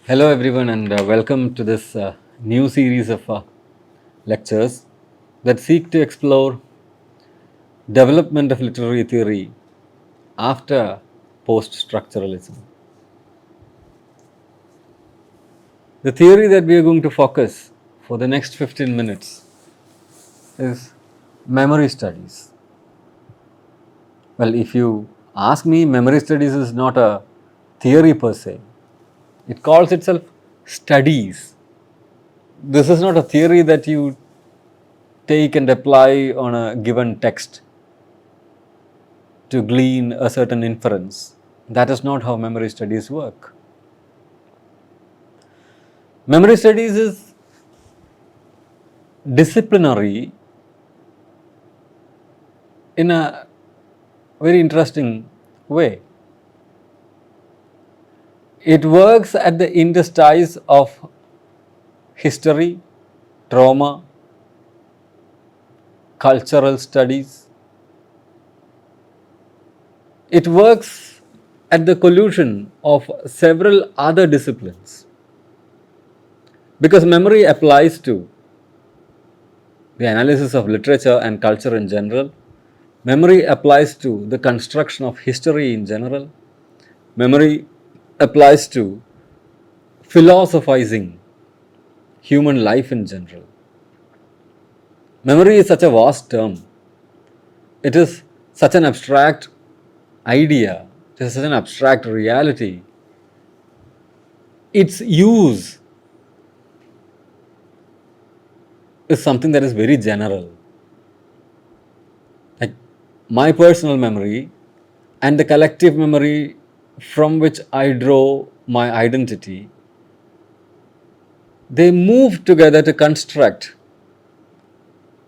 Hello everyone and welcome to this new series of lectures that seek to explore development of literary theory after post-structuralism. The theory that we are going to focus for the next 15 minutes is memory studies. Well, if you ask me, memory studies is not a theory per se. It calls itself studies. This is not a theory that you take and apply on a given text to glean a certain inference. That is not how memory studies work. Memory studies is disciplinary in a very interesting way. It works at the interstice of history, trauma, cultural studies. It works at the collusion of several other disciplines because memory applies to the analysis of literature and culture in general. Memory applies to the construction of history in general. Memory applies to philosophizing human life in general. Memory is such a vast term. It is such an abstract idea. It is such an abstract reality. Its use is something that is very general. Like my personal memory and the collective memory from which I draw my identity, they move together to construct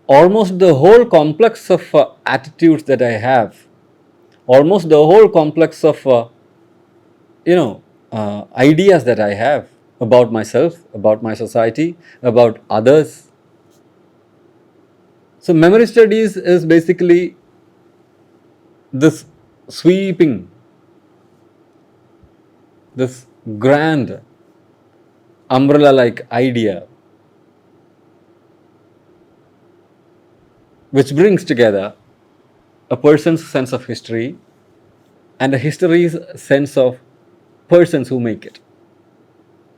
almost the whole complex of attitudes that I have, almost the whole complex of ideas that I have about myself, about my society, about others. So memory studies is basically this sweeping, this grand umbrella like idea which brings together a person's sense of history and a history's sense of persons who make it.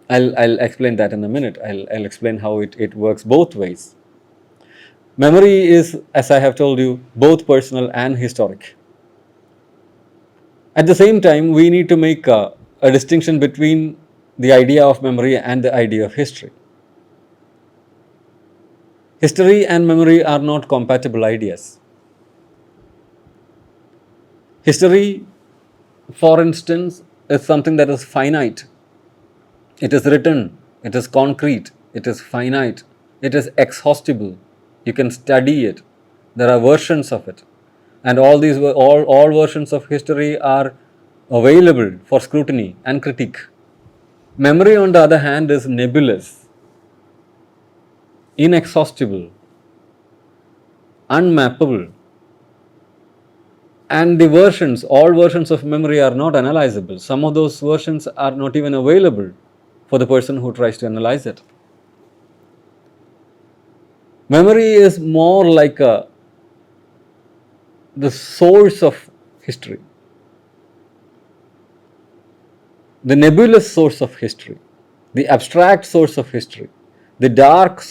I'll explain that in a minute. I'll explain how it works both ways. Memory is, as I have told you, both personal and historic. At the same time, we need to make a distinction between the idea of memory and the idea of history. History and memory are not compatible ideas. History, for instance, is something that is finite. It is written, it is concrete, it is finite, it is exhaustible. You can study it. There are versions of it. And all versions of history are available for scrutiny and critique. Memory, on the other hand, is nebulous, inexhaustible, unmappable. And the versions, all versions of memory are not analyzable. Some of those versions are not even available for the person who tries to analyze it. Memory is more like the source of history, the nebulous source of history, the abstract source of history, the dark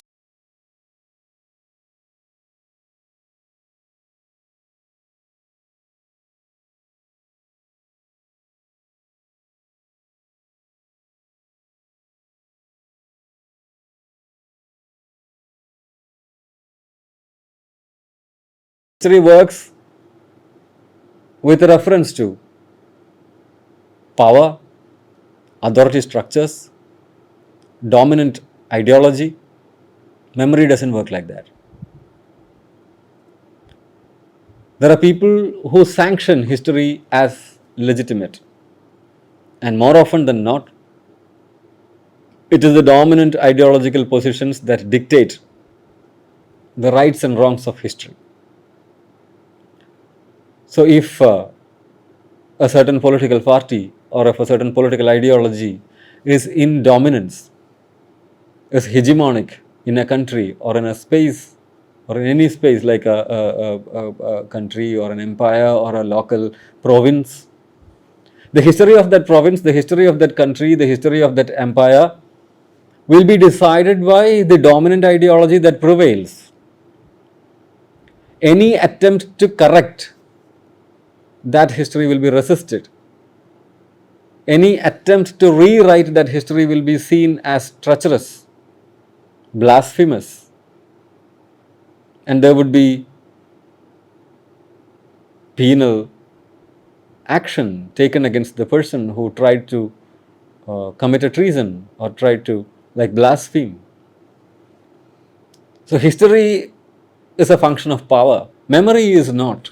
history works with reference to power, authority structures, dominant ideology. Memory doesn't work like that. There are people who sanction history as legitimate, and more often than not, it is the dominant ideological positions that dictate the rights and wrongs of history. So, if a certain political party or if a certain political ideology is in dominance, is hegemonic in a country or in a space or in any space like a country or an empire or a local province, the history of that province, the history of that country, the history of that empire will be decided by the dominant ideology that prevails. Any attempt to correct that history will be resisted. Any attempt to rewrite that history will be seen as treacherous, blasphemous, and there would be penal action taken against the person who tried to commit a treason or tried to blaspheme. So history is a function of power. Memory is not.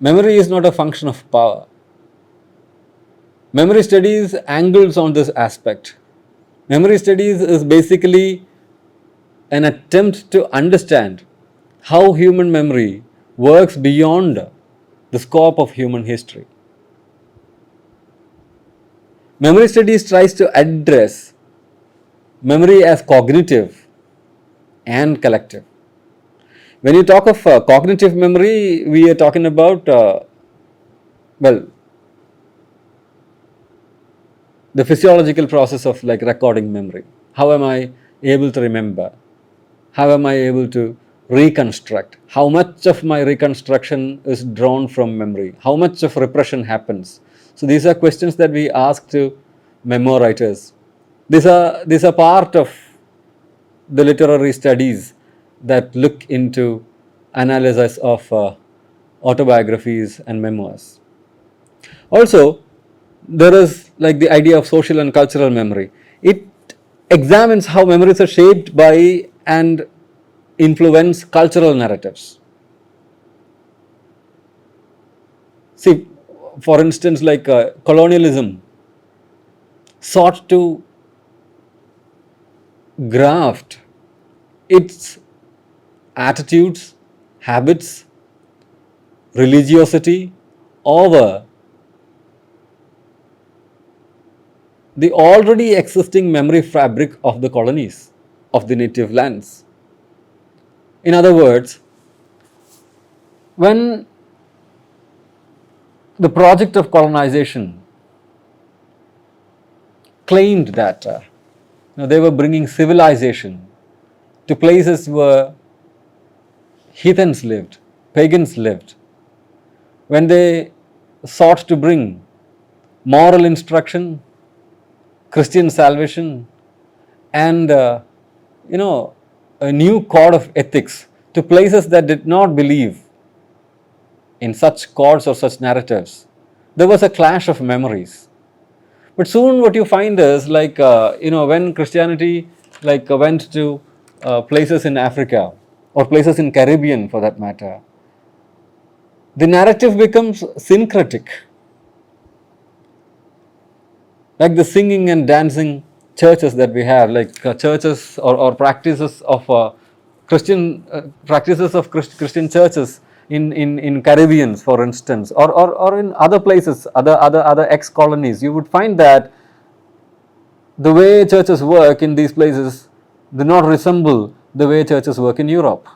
Memory is not a function of power. Memory studies angles on this aspect. Memory studies is basically an attempt to understand how human memory works beyond the scope of human history. Memory studies tries to address memory as cognitive and collective. When you talk of cognitive memory, we are talking about, the physiological process of recording memory. How am I able to remember? How am I able to reconstruct? How much of my reconstruction is drawn from memory? How much of repression happens? So these are questions that we ask to memo writers. These are part of the literary studies that look into analysis of autobiographies and memoirs. Also, there is the idea of social and cultural memory. It examines how memories are shaped by and influence cultural narratives. See, for instance, colonialism sought to graft its attitudes, habits, religiosity over the already existing memory fabric of the colonies, of the native lands. In other words, when the project of colonization claimed that they were bringing civilization to places where heathens lived, pagans lived, when they sought to bring moral instruction, Christian salvation, and a new code of ethics to places that did not believe in such codes or such narratives, there was a clash of memories. But soon what you find is when Christianity went to places in Africa or places in Caribbean for that matter, the narrative becomes syncretic. Like the singing and dancing churches that we have, churches or practices of Christian churches in Caribbeans, for instance, or in other places, other ex-colonies, you would find that the way churches work in these places do not resemble the way churches work in Europe.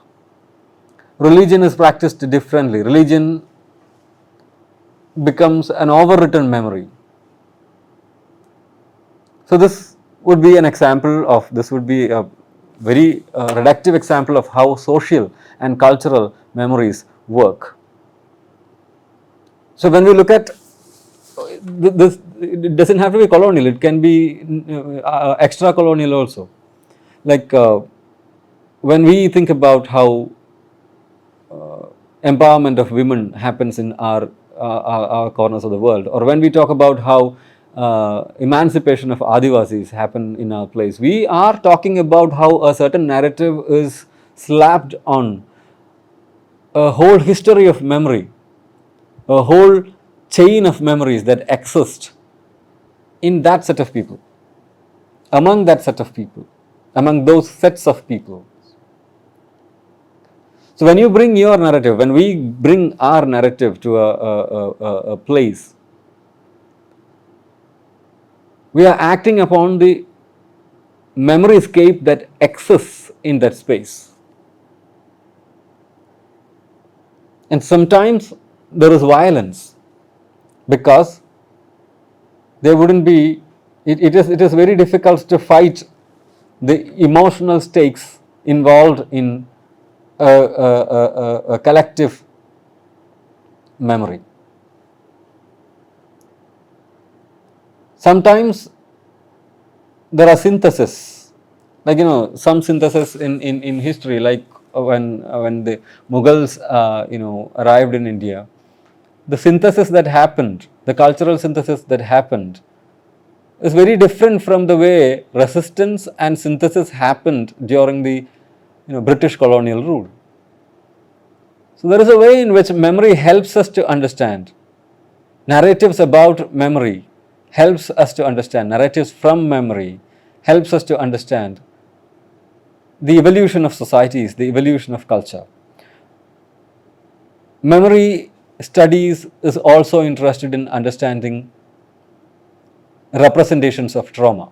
Religion is practiced differently. Religion becomes an overwritten memory. So this would be an example of, this would be a very reductive example of how social and cultural memories work. So when we look at this, it doesn't have to be colonial, it can be extra colonial also. When we think about how empowerment of women happens in our corners of the world, or when we talk about how emancipation of Adivasis happen in our place, we are talking about how a certain narrative is slapped on a whole history of memory, a whole chain of memories that exist in that set of people, among that set of people, among those sets of people. So when you bring your narrative, when we bring our narrative to a place, We are acting upon the memory scape that exists in that space. And sometimes there is violence because there wouldn't be, it is very difficult to fight the emotional stakes involved in a collective memory. Sometimes there are syntheses, like some synthesis in history, like when the Mughals arrived in India, the synthesis that happened, the cultural synthesis that happened, is very different from the way resistance and synthesis happened during the British colonial rule. So there is a way in which memory helps us to understand. Narratives about memory helps us to understand. Narratives from memory helps us to understand the evolution of societies, the evolution of culture. Memory studies is also interested in understanding representations of trauma.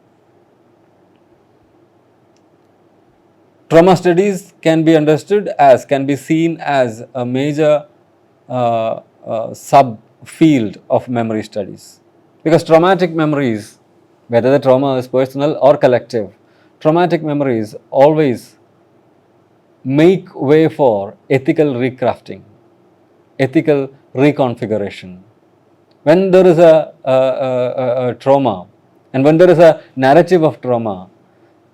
Trauma studies can be understood as, can be seen as a major subfield of memory studies. Because traumatic memories, whether the trauma is personal or collective, traumatic memories always make way for ethical recrafting, ethical reconfiguration. When there is a trauma and when there is a narrative of trauma,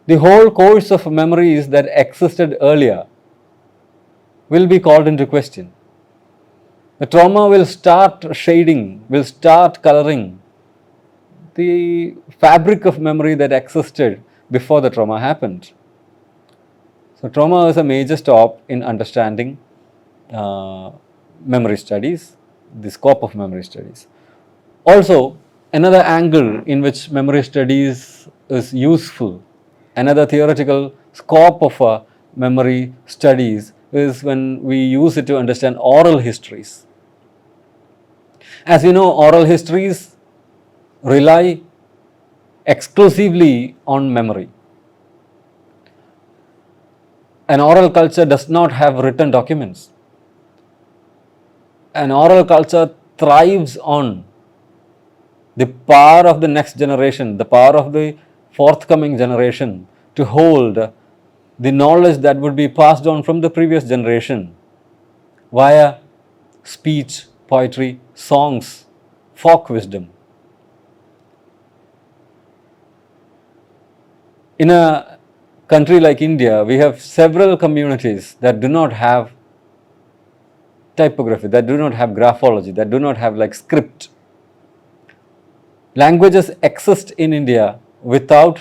the whole course of memories that existed earlier will be called into question. The trauma will start shading, will start coloring the fabric of memory that existed before the trauma happened. So, trauma is a major stop in understanding memory studies, the scope of memory studies. Also, another angle in which memory studies is useful, another theoretical scope of memory studies is when we use it to understand oral histories. As you know, oral histories rely exclusively on memory. An oral culture does not have written documents. An oral culture thrives on the power of the next generation, the power of the forthcoming generation to hold the knowledge that would be passed on from the previous generation via speech, poetry, songs, folk wisdom. In a country like India, we have several communities that do not have typography, that do not have graphology, that do not have like script. Languages exist in India without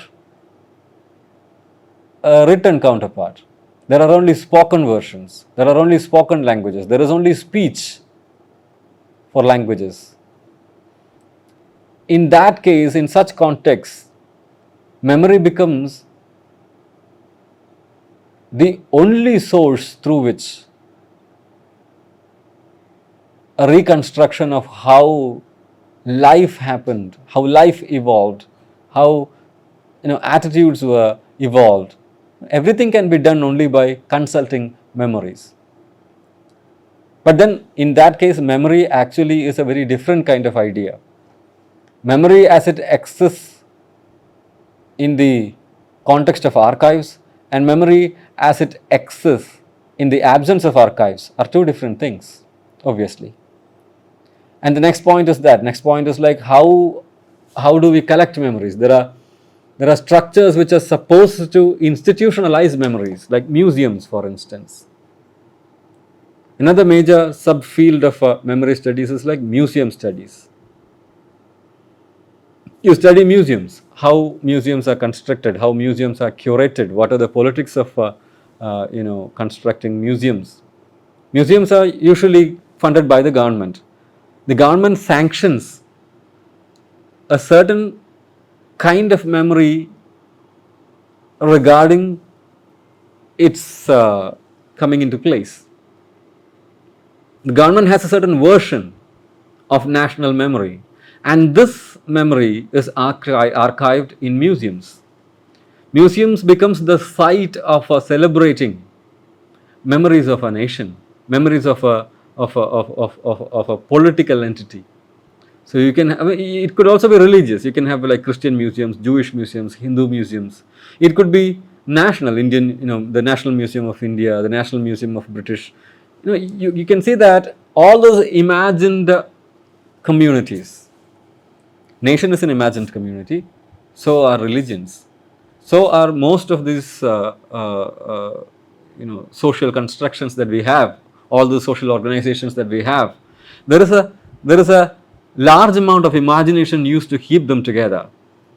a written counterpart. There are only spoken versions, there are only spoken languages, there is only speech for languages. In that case, in such contexts, memory becomes the only source through which a reconstruction of how life happened, how life evolved, how attitudes were evolved. Everything can be done only by consulting memories. But then in that case, memory actually is a very different kind of idea. Memory as it exists in the context of archives and memory as it exists in the absence of archives are two different things, obviously. And the next point is that, next point is like how do we collect memories? There are structures which are supposed to institutionalize memories, like museums, for instance. Another major subfield of memory studies is like museum studies. You study museums, how museums are constructed, how museums are curated, what are the politics of constructing museums. Museums are usually funded by the government. The government sanctions a certain kind of memory regarding its coming into place. The government has a certain version of national memory, and this memory is archived in museums. Museums becomes the site of celebrating memories of a nation, memories of a political entity. So you can have, it could also be religious. You can have like Christian museums, Jewish museums, Hindu museums. It could be national, Indian, the National Museum of India, the National Museum of British. You can see that all those imagined communities. Nation is an imagined community. So are religions. So are most of these social constructions that we have, all the social organizations that we have. There is a large amount of imagination used to keep them together,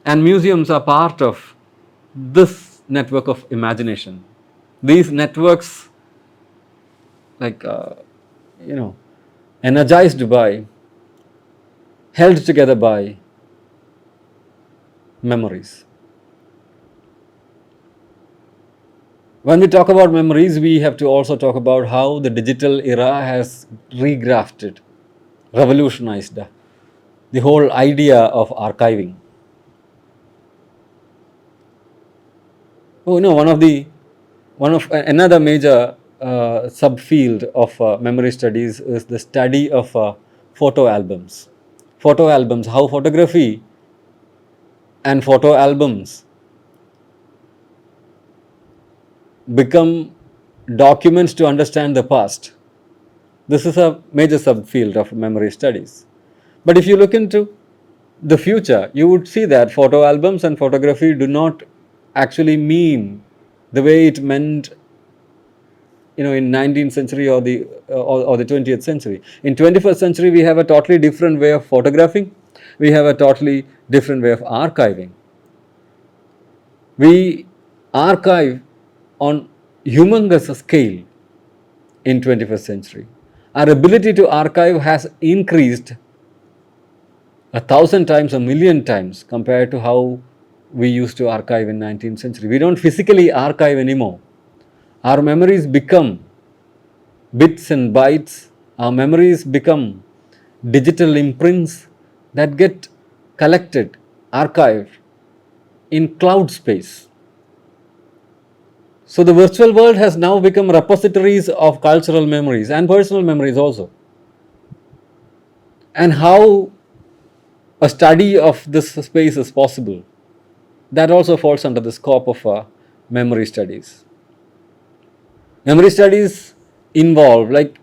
and museums are part of this network of imagination. These networks, like energized by, held together by memories. When we talk about memories, we have to also talk about how the digital era has regrafted, revolutionized the whole idea of archiving. One of another major subfield of memory studies is the study of photo albums. Photo albums, how photography and photo albums become documents to understand the past. This is a major subfield of memory studies. But if you look into the future, you would see that photo albums and photography do not actually mean the way it meant in 19th century or the 20th century. In 21st century, we have a totally different way of photographing. We have a totally different way of archiving. We archive on humongous scale in 21st century. Our ability to archive has increased 1,000 times, 1,000,000 times compared to how we used to archive in 19th century. We don't physically archive anymore. Our memories become bits and bytes. Our memories become digital imprints that get collected, archived in cloud space. So the virtual world has now become repositories of cultural memories and personal memories also. And how a study of this space is possible, that also falls under the scope of memory studies. Memory studies involve, like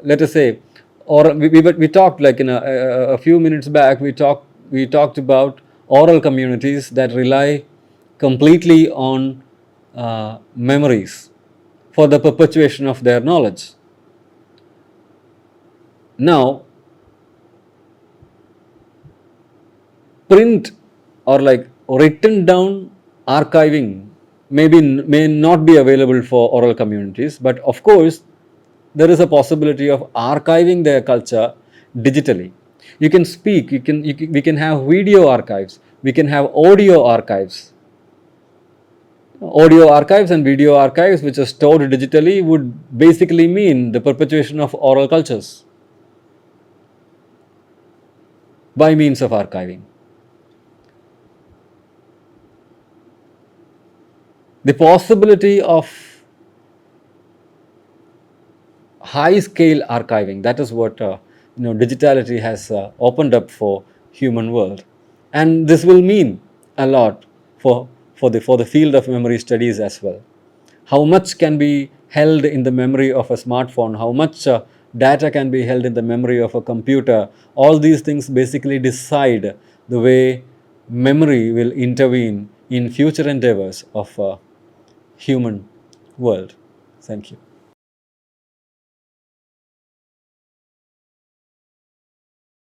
let us say, or we talked like in a few minutes back, we talked about oral communities that rely completely on memories for the perpetuation of their knowledge. Now, print or like written down archiving may not be available for oral communities, but of course there is a possibility of archiving their culture digitally. You can speak, we can have video archives, we can have audio archives. Audio archives and video archives which are stored digitally would basically mean the perpetuation of oral cultures by means of archiving. The possibility of high scale archiving, that is what digitality has opened up for human world, and this will mean a lot for the field of memory studies as well. How much can be held in the memory of a smartphone, how much data can be held in the memory of a computer, all these things basically decide the way memory will intervene in future endeavors of human world. Thank you.